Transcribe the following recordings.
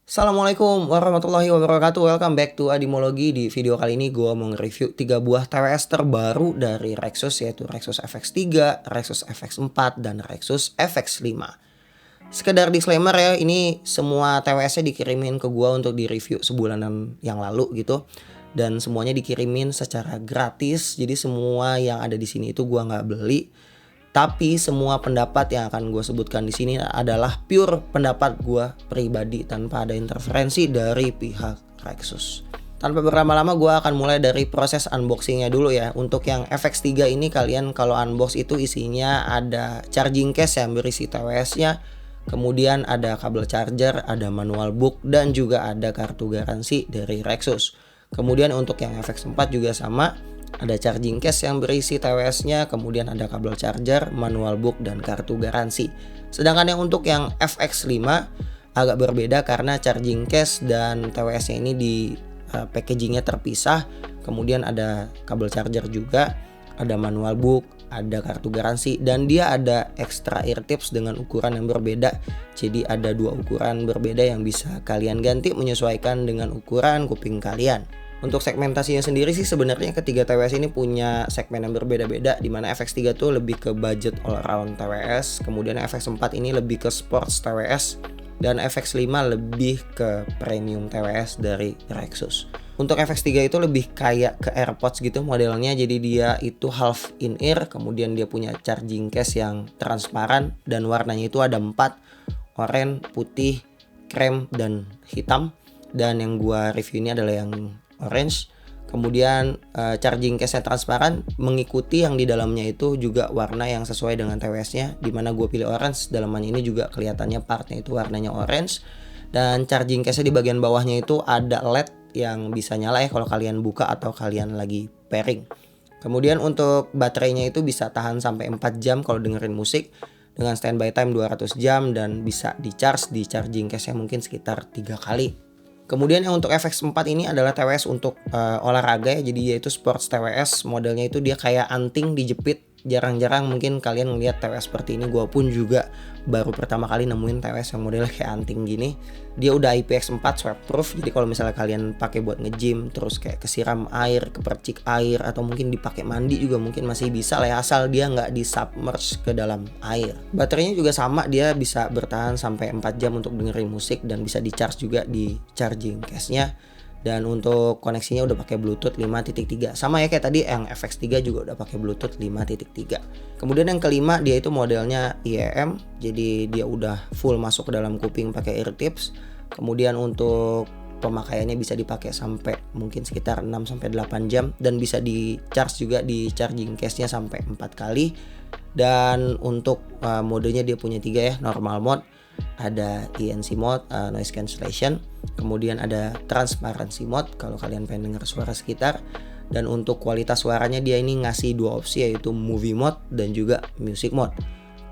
Assalamualaikum warahmatullahi wabarakatuh. Welcome back to Adimologi. Di video kali ini gue mau nge-review 3 buah TWS terbaru dari Rexus, yaitu Rexus FX3, Rexus FX4, dan Rexus FX5. Sekedar disclaimer ya, ini semua TWS-nya dikirimin ke gue untuk di-review sebulanan yang lalu gitu. Dan semuanya dikirimin secara gratis, jadi semua yang ada di sini itu gue nggak beli. Tapi semua pendapat yang akan gue sebutkan di sini adalah pure pendapat gue pribadi tanpa ada interferensi dari pihak Rexus. Tanpa berlama-lama gue akan mulai dari proses unboxingnya dulu ya. Untuk yang FX3 ini kalian kalau unbox itu isinya ada charging case yang berisi TWS-nya. Kemudian ada kabel charger, ada manual book, dan juga ada kartu garansi dari Rexus. Kemudian untuk yang FX4 juga sama. Ada charging case yang berisi TWS-nya, kemudian ada kabel charger, manual book, dan kartu garansi. Sedangkan yang untuk yang FX5 agak berbeda karena charging case dan TWS-nya ini di packagingnya terpisah. Kemudian ada kabel charger juga, ada manual book, ada kartu garansi, dan dia ada extra ear tips dengan ukuran yang berbeda. Jadi ada 2 ukuran berbeda yang bisa kalian ganti menyesuaikan dengan ukuran kuping kalian. Untuk segmentasinya sendiri sih sebenarnya ketiga TWS ini punya segmen yang berbeda-beda, di mana FX3 tuh lebih ke budget all around TWS, kemudian FX4 ini lebih ke sports TWS, dan FX5 lebih ke premium TWS dari Rexus. Untuk FX3 itu lebih kayak ke AirPods gitu modelnya, jadi dia itu half in ear, kemudian dia punya charging case yang transparan dan warnanya itu ada 4, oranye, putih, krem, dan hitam. Dan yang gua review ini adalah yang orange. Kemudian charging case-nya transparan, mengikuti yang di dalamnya itu juga warna yang sesuai dengan TWS-nya, dimana gue pilih orange. Dalamannya ini juga kelihatannya partnya itu warnanya orange. Dan charging case-nya di bagian bawahnya itu ada LED yang bisa nyala ya kalau kalian buka atau kalian lagi pairing. Kemudian untuk baterainya itu bisa tahan sampai 4 jam kalau dengerin musik, dengan standby time 200 jam, dan bisa di charging case-nya mungkin sekitar 3 kali. Kemudian yang untuk FX4 ini adalah TWS untuk olahraga ya, jadi dia itu sports TWS, modelnya itu dia kayak anting dijepit. Jarang-jarang mungkin kalian ngeliat TWS seperti ini, gue pun juga baru pertama kali nemuin TWS yang modelnya kayak anting gini. Dia udah IPX4 swap proof, jadi kalau misalnya kalian pakai buat nge-gym, terus kayak kesiram air, kepercik air, atau mungkin dipakai mandi juga mungkin masih bisa lah ya, asal dia nggak di-submerge ke dalam air. Baterainya juga sama, dia bisa bertahan sampai 4 jam untuk dengerin musik, dan bisa di-charge juga di charging case-nya. Dan untuk koneksinya udah pakai Bluetooth 5.3. Sama ya kayak tadi yang FX3 juga udah pakai Bluetooth 5.3. Kemudian yang kelima, dia itu modelnya IEM. Jadi dia udah full masuk ke dalam kuping pakai ear tips. Kemudian untuk pemakaiannya bisa dipakai sampai mungkin sekitar 6-8 jam, dan bisa di charge juga di charging case-nya sampai 4 kali. Dan untuk modenya dia punya 3 ya, normal mode, ada ENC mode, noise cancellation, kemudian ada transparency mode kalau kalian pengen dengar suara sekitar. Dan untuk kualitas suaranya dia ini ngasih 2 opsi, yaitu movie mode dan juga music mode.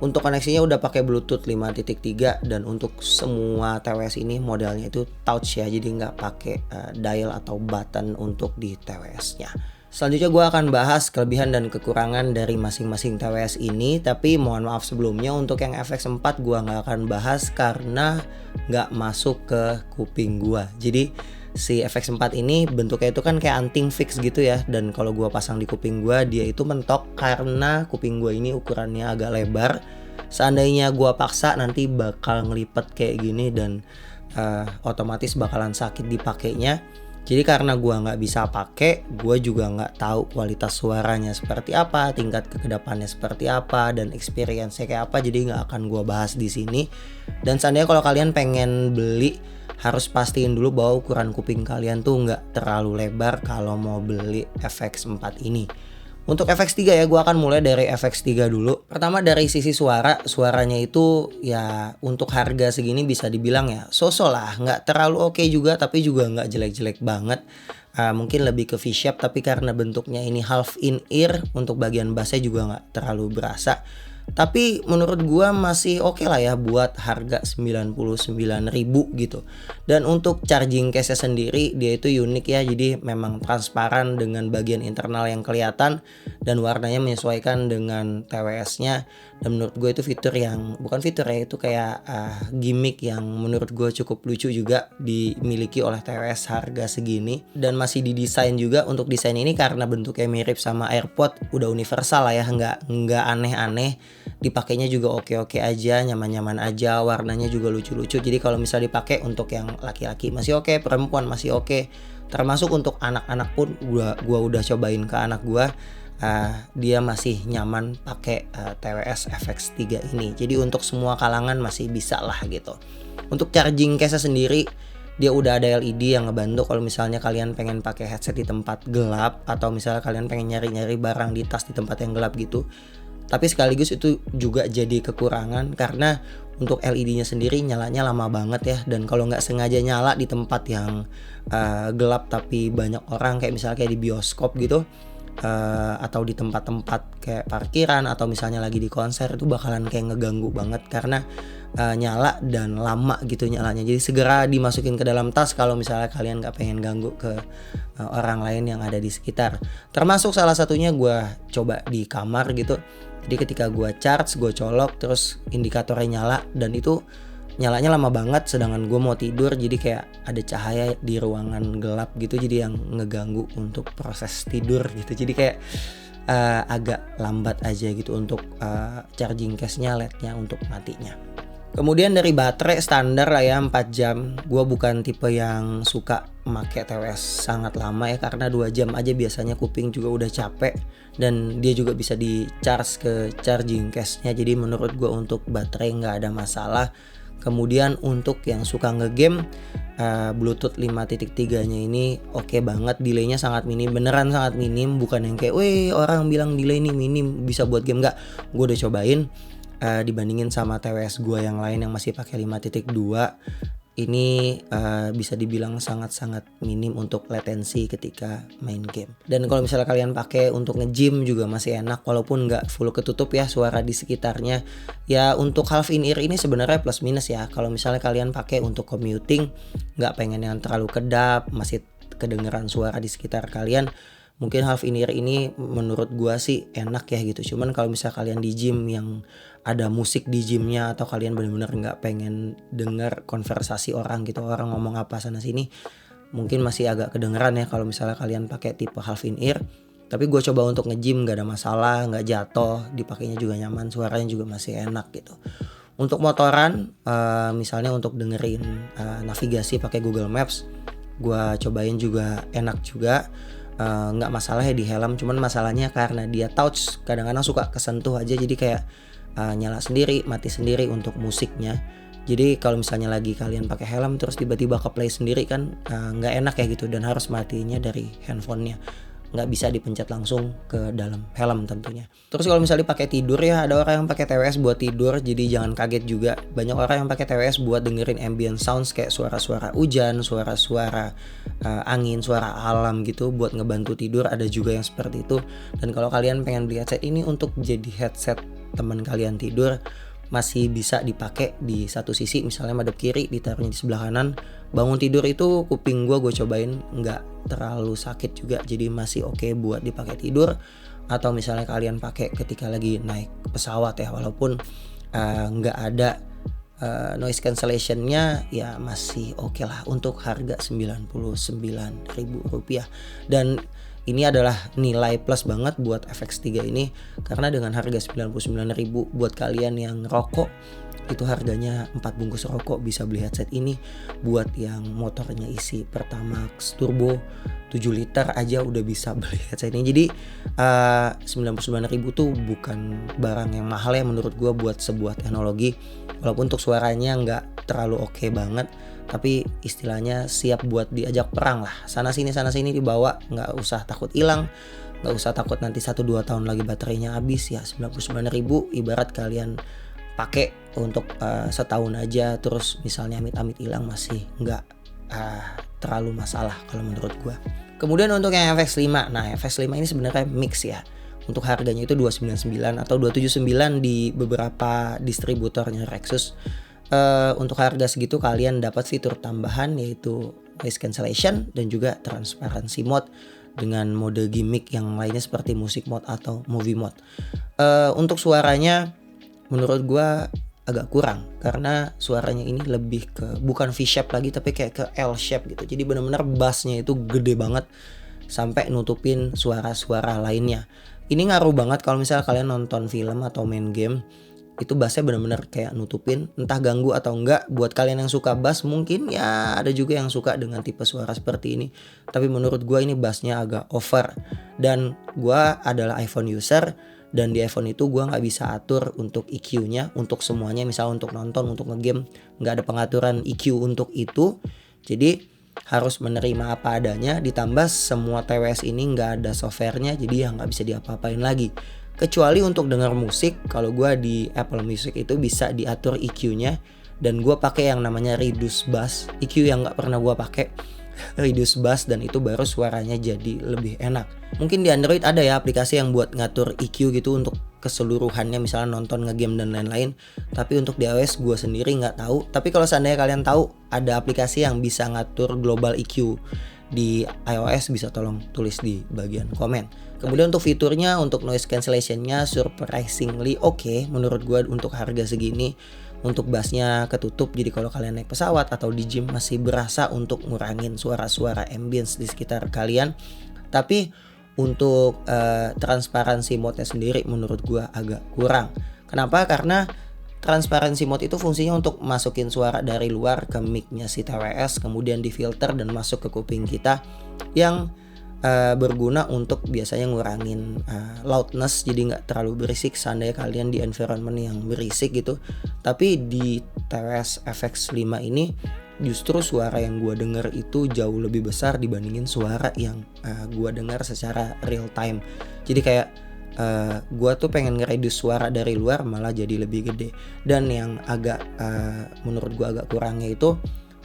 Untuk koneksinya udah pakai Bluetooth 5.3, dan untuk semua TWS ini modelnya itu touch ya, jadi nggak pakai dial atau button untuk di TWS-nya. Selanjutnya gue akan bahas kelebihan dan kekurangan dari masing-masing TWS ini. Tapi mohon maaf sebelumnya, untuk yang FX4 gue gak akan bahas karena gak masuk ke kuping gue. Jadi si FX4 ini bentuknya itu kan kayak anting fix gitu ya. Dan kalau gue pasang di kuping gue, dia itu mentok karena kuping gue ini ukurannya agak lebar. Seandainya gue paksa nanti bakal ngelipet kayak gini, dan otomatis bakalan sakit dipakainya. Jadi karena gue nggak bisa pakai, gue juga nggak tahu kualitas suaranya seperti apa, tingkat kekedapannya seperti apa, dan experience-nya kayak apa. Jadi nggak akan gue bahas di sini. Dan seandainya kalau kalian pengen beli, harus pastiin dulu bahwa ukuran kuping kalian tuh nggak terlalu lebar kalau mau beli FX4 ini. Untuk FX3 ya, gue akan mulai dari FX3 dulu. Pertama dari sisi suaranya itu ya untuk harga segini bisa dibilang ya so-so lah. Nggak terlalu oke juga, tapi juga nggak jelek-jelek banget. Mungkin lebih ke V-shape, tapi karena bentuknya ini half in ear, untuk bagian bassnya juga nggak terlalu berasa. Tapi menurut gua masih oke lah ya buat harga 99.000 gitu. Dan untuk charging case-nya sendiri dia itu unik ya, jadi memang transparan dengan bagian internal yang kelihatan dan warnanya menyesuaikan dengan TWS-nya. Dan menurut gue itu fitur yang bukan fitur ya, itu kayak gimmick yang menurut gue cukup lucu juga dimiliki oleh TWS harga segini. Dan masih didesain juga untuk desain ini karena bentuknya mirip sama AirPod, udah universal lah ya, nggak aneh-aneh. Dipakainya juga oke-oke aja, nyaman-nyaman aja, warnanya juga lucu-lucu. Jadi kalau misalnya dipakai untuk yang laki-laki masih oke, perempuan masih oke. Termasuk untuk anak-anak pun gua udah cobain ke anak gua. Dia masih nyaman pakai TWS FX3 ini. Jadi untuk semua kalangan masih bisa lah gitu. Untuk charging case sendiri dia udah ada LED yang ngebantu kalau misalnya kalian pengen pakai headset di tempat gelap, atau misalnya kalian pengen nyari-nyari barang di tas di tempat yang gelap gitu. Tapi sekaligus itu juga jadi kekurangan karena untuk LED-nya sendiri nyalanya lama banget ya. Dan kalau nggak sengaja nyala di tempat yang gelap tapi banyak orang, kayak misalnya kayak di bioskop gitu, atau di tempat-tempat kayak parkiran, atau misalnya lagi di konser, itu bakalan kayak ngeganggu banget karena nyala dan lama gitu nyalanya. Jadi segera dimasukin ke dalam tas kalau misalnya kalian nggak pengen ganggu ke orang lain yang ada di sekitar. Termasuk salah satunya gue coba di kamar gitu. Jadi ketika gue charge, gue colok, terus indikatornya nyala, dan itu nyalanya lama banget sedangkan gue mau tidur, jadi kayak ada cahaya di ruangan gelap gitu, jadi yang ngeganggu untuk proses tidur gitu. Jadi kayak agak lambat aja gitu untuk charging case-nya, LED-nya untuk matinya. Kemudian dari baterai standar lah ya 4 jam. Gue bukan tipe yang suka pakai TWS sangat lama ya, karena 2 jam aja biasanya kuping juga udah capek. Dan dia juga bisa di charge ke charging case-nya, jadi menurut gue untuk baterai nggak ada masalah. Kemudian untuk yang suka ngegame, Bluetooth 5.3 nya ini oke banget. Delaynya sangat minim, beneran sangat minim. Bukan yang kayak weh orang bilang delay ini minim bisa buat game, nggak. Gue udah cobain, dibandingin sama TWS gue yang lain yang masih pakai 5.2, ini bisa dibilang sangat-sangat minim untuk latensi ketika main game. Dan kalau misalnya kalian pakai untuk nge-gym juga masih enak, walaupun nggak full ketutup ya suara di sekitarnya. Ya untuk half in ear ini sebenarnya plus minus ya. Kalau misalnya kalian pakai untuk commuting, nggak pengen yang terlalu kedap, masih kedengeran suara di sekitar kalian, mungkin half in ear ini menurut gua sih enak ya gitu. Cuman kalau misalnya kalian di gym yang ada musik di gymnya, atau kalian benar-benar nggak pengen dengar konversasi orang gitu, orang ngomong apa sana sini, mungkin masih agak kedengeran ya kalau misalnya kalian pakai tipe half in ear. Tapi gue coba untuk nge-gym nggak ada masalah, nggak jatuh, dipakainya juga nyaman, suaranya juga masih enak gitu. Untuk motoran, misalnya untuk dengerin navigasi pakai Google Maps, gue cobain juga enak juga. Nggak masalah ya di helm, cuman masalahnya karena dia touch kadang-kadang suka kesentuh aja, jadi kayak nyala sendiri, mati sendiri untuk musiknya. Jadi kalau misalnya lagi kalian pakai helm terus tiba-tiba ke play sendiri kan nggak enak ya gitu, dan harus matinya dari handphonenya, nggak bisa dipencet langsung ke dalam helm tentunya. Terus kalau misalnya pakai tidur ya, ada orang yang pakai TWS buat tidur, jadi jangan kaget juga. Banyak orang yang pakai TWS buat dengerin ambient sounds kayak suara-suara hujan, suara-suara angin, suara alam gitu buat ngebantu tidur, ada juga yang seperti itu. Dan kalau kalian pengen beli headset ini untuk jadi headset teman kalian tidur, masih bisa dipakai di satu sisi, misalnya madep kiri, ditaruhnya di sebelah kanan. Bangun tidur itu kuping gue cobain nggak terlalu sakit juga, jadi masih oke buat dipakai tidur. Atau misalnya kalian pakai ketika lagi naik pesawat ya, walaupun nggak ada noise cancellationnya, ya masih oke lah untuk harga Rp99.000. Dan ini adalah nilai plus banget buat FX3 ini, karena dengan harga 99.000 buat kalian yang rokok, itu harganya 4 bungkus rokok bisa beli headset ini. Buat yang motornya isi Pertamax turbo 7 liter aja udah bisa beli headset ini. Jadi 99.000 tuh bukan barang yang mahal ya menurut gue buat sebuah teknologi. Walaupun untuk suaranya nggak terlalu oke banget, tapi istilahnya siap buat diajak perang lah. Sana sini dibawa, nggak usah takut hilang, nggak usah takut nanti 1-2 tahun lagi baterainya habis. Ya 99.000 ibarat kalian pakai untuk setahun aja, terus misalnya amit-amit hilang masih nggak terlalu masalah kalau menurut gua. Kemudian untuk yang FX5, nah FX5 ini sebenarnya mix ya. Untuk harganya itu 299 atau 279 di beberapa distributornya Rexus. Untuk harga segitu kalian dapat fitur tambahan yaitu noise cancellation dan juga transparency mode dengan mode gimmick yang lainnya seperti music mode atau movie mode. Untuk suaranya menurut gua agak kurang karena suaranya ini lebih ke bukan V-shape lagi tapi kayak ke L-shape gitu. Jadi benar-benar bassnya itu gede banget sampai nutupin suara-suara lainnya. Ini ngaruh banget kalau misalnya kalian nonton film atau main game. Itu bassnya benar-benar kayak nutupin, entah ganggu atau enggak. Buat kalian yang suka bass mungkin ya ada juga yang suka dengan tipe suara seperti ini. Tapi menurut gue ini bassnya agak over. Dan gue adalah iPhone user dan di iPhone itu gue nggak bisa atur untuk EQ-nya untuk semuanya. Misal untuk nonton, untuk ngegame nggak ada pengaturan EQ untuk itu. Jadi harus menerima apa adanya. Ditambah semua TWS ini nggak ada softwarenya, jadi ya nggak bisa diapa-apain lagi. Kecuali untuk dengar musik, kalau gue di Apple Music itu bisa diatur EQ-nya dan gue pakai yang namanya reduce bass. EQ yang nggak pernah gue pakai reduce bass dan itu baru suaranya jadi lebih enak. Mungkin di Android ada ya aplikasi yang buat ngatur EQ gitu untuk keseluruhannya, misalnya nonton, ngegame dan lain-lain. Tapi untuk di iOS gue sendiri nggak tahu. Tapi kalau seandainya kalian tahu ada aplikasi yang bisa ngatur global EQ di iOS, bisa tolong tulis di bagian komen. Kemudian untuk fiturnya, untuk noise cancellation-nya surprisingly oke menurut gue untuk harga segini. Untuk bassnya ketutup, jadi kalau kalian naik pesawat atau di gym masih berasa untuk ngurangin suara-suara ambience di sekitar kalian. Tapi untuk transparency mode-nya sendiri menurut gue agak kurang. Kenapa? Karena transparency mode itu fungsinya untuk masukin suara dari luar ke mic-nya si TWS, kemudian difilter dan masuk ke kuping kita, yang berguna untuk biasanya ngurangin loudness, jadi nggak terlalu berisik seandainya kalian di environment yang berisik gitu. Tapi di TWS FX5 ini justru suara yang gue denger itu jauh lebih besar dibandingin suara yang gue dengar secara real time. Jadi kayak gue tuh pengen nge-reduce suara dari luar malah jadi lebih gede. Dan yang agak menurut gue agak kurangnya itu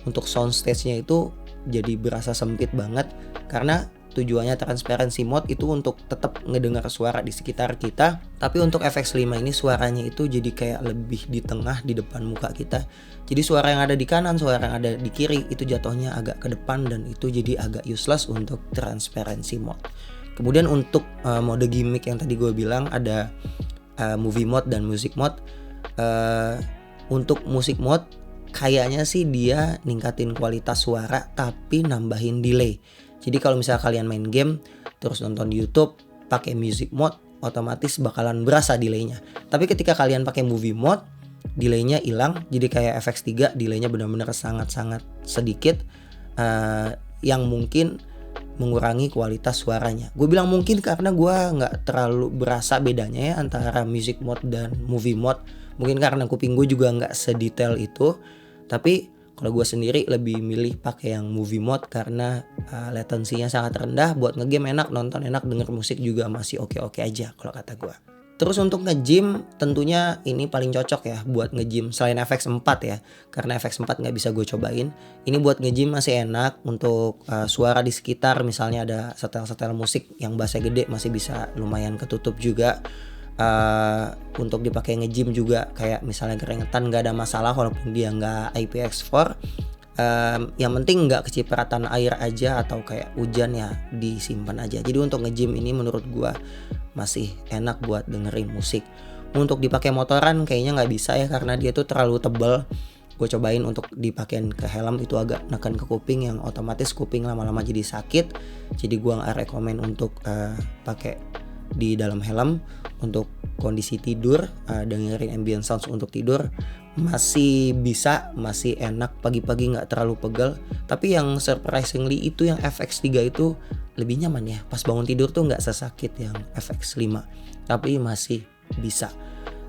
untuk soundstage-nya itu jadi berasa sempit banget, karena tujuannya transparency mode itu untuk tetap ngedengar suara di sekitar kita. Tapi untuk FX5 ini suaranya itu jadi kayak lebih di tengah, di depan muka kita. Jadi suara yang ada di kanan, suara yang ada di kiri itu jatuhnya agak ke depan dan itu jadi agak useless untuk transparency mode. Kemudian untuk mode gimmick yang tadi gue bilang ada movie mode dan music mode. Untuk music mode kayaknya sih dia ningkatin kualitas suara tapi nambahin delay. Jadi kalau misalnya kalian main game terus nonton di YouTube pakai music mode, otomatis bakalan berasa delaynya. Tapi ketika kalian pakai movie mode, delaynya hilang. Jadi kayak FX3 delaynya benar-benar sangat-sangat sedikit, yang mungkin mengurangi kualitas suaranya. Gue bilang mungkin karena gue nggak terlalu berasa bedanya ya antara music mode dan movie mode. Mungkin karena kuping gue juga nggak sedetail itu. Tapi kalau gue sendiri lebih milih pakai yang movie mode karena latensinya sangat rendah, buat ngegame enak, nonton enak, denger musik juga masih oke-oke aja kalau kata gue. Terus untuk nge-gym tentunya ini paling cocok ya buat nge-gym selain FX4 ya, karena FX4 nggak bisa gue cobain. Ini buat nge-gym masih enak untuk suara di sekitar, misalnya ada setel-setel musik yang bassnya gede masih bisa lumayan ketutup juga. Untuk dipakai nge-gym juga kayak misalnya keringetan nggak ada masalah walaupun dia nggak IPX4. Yang penting nggak kecipratan air aja atau kayak hujan ya disimpan aja. Jadi untuk nge-gym ini menurut gua masih enak buat dengerin musik. Untuk dipakai motoran kayaknya nggak bisa ya karena dia tuh terlalu tebal. Gue cobain untuk dipakein ke helm itu agak neken ke kuping, yang otomatis kuping lama-lama jadi sakit. Jadi gua nggak rekomen untuk pakai di dalam helm. Untuk kondisi tidur, dengerin ambient sounds untuk tidur masih bisa, masih enak, pagi-pagi nggak terlalu pegal. Tapi yang surprisingly itu yang FX3 itu lebih nyaman ya, pas bangun tidur tuh nggak sesakit yang FX5, tapi masih bisa.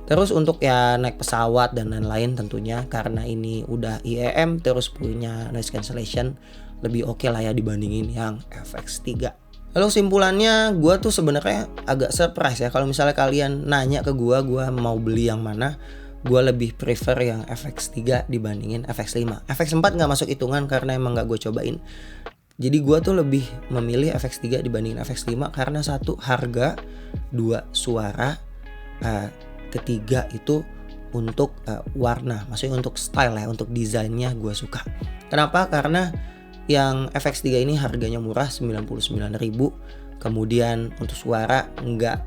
Terus untuk ya naik pesawat dan lain-lain tentunya karena ini udah IEM terus punya noise cancellation, lebih oke lah ya dibandingin yang FX3. Lalu simpulannya, gue tuh sebenarnya agak surprise ya kalau misalnya kalian nanya ke gue mau beli yang mana. Gue lebih prefer yang FX3 dibandingin FX5. FX4 gak masuk hitungan karena emang gak gue cobain. Jadi gue tuh lebih memilih FX3 dibandingin FX5 karena satu harga, dua suara, ketiga itu untuk warna, maksudnya untuk style ya, untuk desainnya gue suka. Kenapa? Karena yang FX3 ini harganya murah 99.000, kemudian untuk suara nggak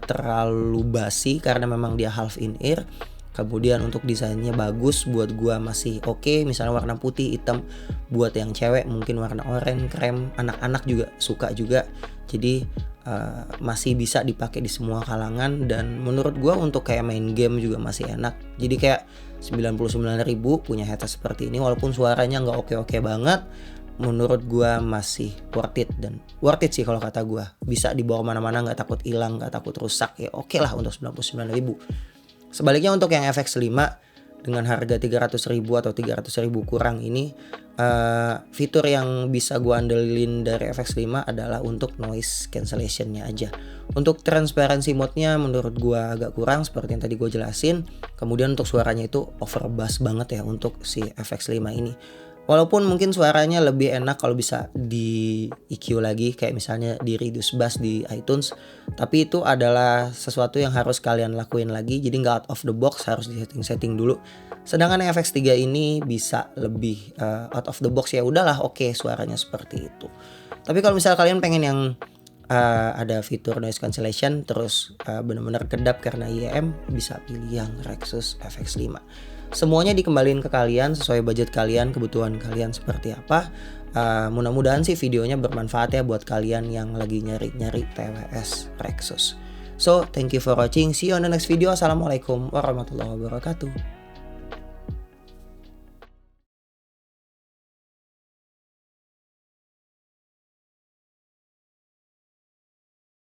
terlalu basi karena memang dia half in ear. Kemudian untuk desainnya bagus, buat gua masih oke. Misalnya warna putih, hitam, buat yang cewek mungkin warna oranye, krem, anak-anak juga suka juga. Jadi masih bisa dipakai di semua kalangan, dan menurut gua untuk kayak main game juga masih enak. Jadi kayak 99.000 punya headset seperti ini, walaupun suaranya nggak oke-oke banget, menurut gua masih worth it. Dan worth it sih kalau kata gua, bisa dibawa mana-mana, nggak takut hilang, nggak takut rusak, ya oke lah untuk 99.000. Sebaliknya untuk yang FX5 dengan harga 300.000 atau 300.000 kurang ini, fitur yang bisa gue andelin dari FX5 adalah untuk noise cancellationnya aja. Untuk transparency mode-nya menurut gue agak kurang seperti yang tadi gue jelasin. Kemudian untuk suaranya itu overbass banget ya untuk si FX5 ini. Walaupun mungkin suaranya lebih enak kalau bisa di EQ lagi, kayak misalnya di reduce bass di iTunes, tapi itu adalah sesuatu yang harus kalian lakuin lagi, jadi nggak out of the box, harus di setting dulu. Sedangkan yang FX3 ini bisa lebih out of the box, ya udahlah oke, suaranya seperti itu. Tapi kalau misalnya kalian pengen yang ada fitur noise cancellation terus benar-benar kedap karena IEM, bisa pilih yang Rexus FX5. Semuanya dikembaliin ke kalian sesuai budget kalian, kebutuhan kalian seperti apa. Mudah-mudahan sih videonya bermanfaat ya buat kalian yang lagi nyari-nyari TWS Rexus. So, thank you for watching. See you on the next video. Assalamualaikum warahmatullahi wabarakatuh.